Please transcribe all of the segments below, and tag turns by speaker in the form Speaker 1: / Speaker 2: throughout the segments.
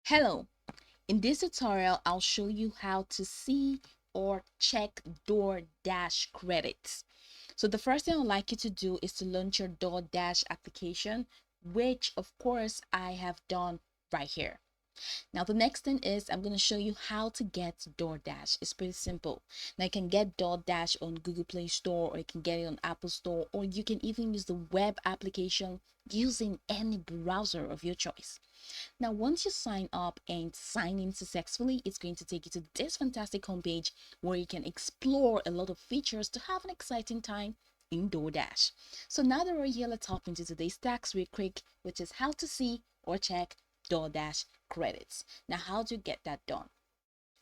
Speaker 1: Hello, in this tutorial, I'll show you how to see or check Doordash credits. So the first thing I'd like you to do is to launch your Doordash application, which of course I have done right here. Now the next thing is I'm going to show you how to get Doordash. It's pretty simple. Now you can get Doordash on Google Play Store, or you can get it on Apple Store, or you can even use the web application using any browser of your choice. Now, once you sign up and sign in successfully, it's going to take you to this fantastic homepage where you can explore a lot of features to have an exciting time in DoorDash. So now that we're here, let's hop into today's tax real quick, which is how to see or check DoorDash credits. Now, how do you get that done?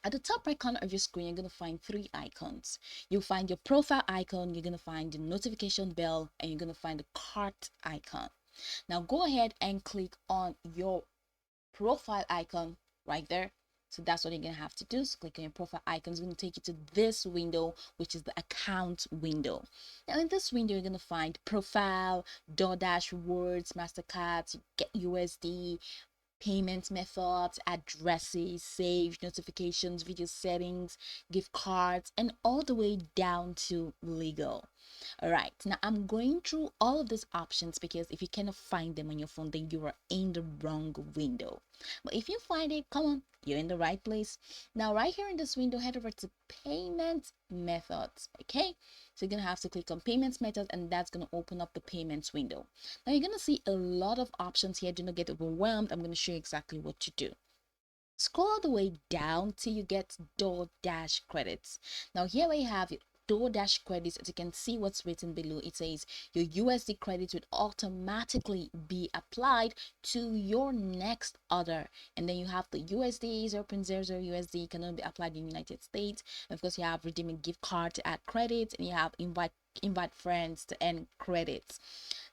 Speaker 1: At the top right corner of your screen, you're going to find three icons. You'll find your profile icon, you're going to find the notification bell, and you're going to find the cart icon. Now go ahead and click on your profile icon right there. So that's what you're gonna have to do. So click on your profile icon. It's gonna take you to this window, which is the account window. Now in this window, you're gonna find profile, DoorDash rewards, Mastercards, get USD, payment methods, addresses, save, notifications, video settings, gift cards, and all the way down to legal. All right, now I'm going through all of these options because if you cannot find them on your phone, then you are in the wrong window. But if you find it, come on, you're in the right place. Now, right here in this window, head over to payment methods. Okay, so you're gonna have to click on payments method, and that's gonna open up the payments window. Now you're gonna see a lot of options here. Do not get overwhelmed. I'm gonna show you exactly what to do. Scroll all the way down till you get DoorDash credits. Now here we have DoorDash credits. As you can see what's written below, it says your USD credits would automatically be applied to your next order. And then you have the USD 0.00 USD can only be applied in the United States. And of course, you have redeeming gift card to add credits, and you have invite friends to earn credits.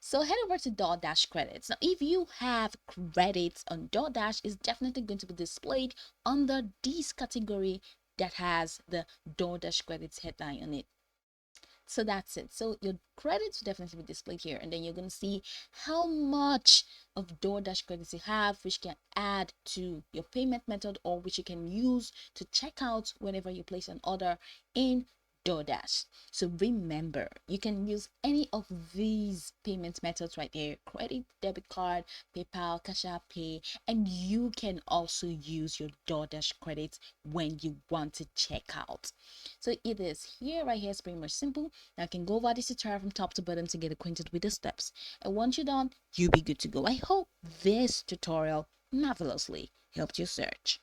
Speaker 1: So head over to DoorDash credits. Now, if you have credits on DoorDash, it's definitely going to be displayed under this category that has the DoorDash credits headline on it. So that's it. So your credits will definitely be displayed here, and then you're going to see how much of DoorDash credits you have, which can add to your payment method or which you can use to check out whenever you place an order in DoorDash. So remember, you can use any of these payment methods right there: credit, debit card, PayPal, Cash App Pay, and you can also use your DoorDash credits when you want to check out. So it is here, right here. It's pretty much simple. Now you can go over this tutorial from top to bottom to get acquainted with the steps. And once you're done, you'll be good to go. I hope this tutorial marvelously helped your search.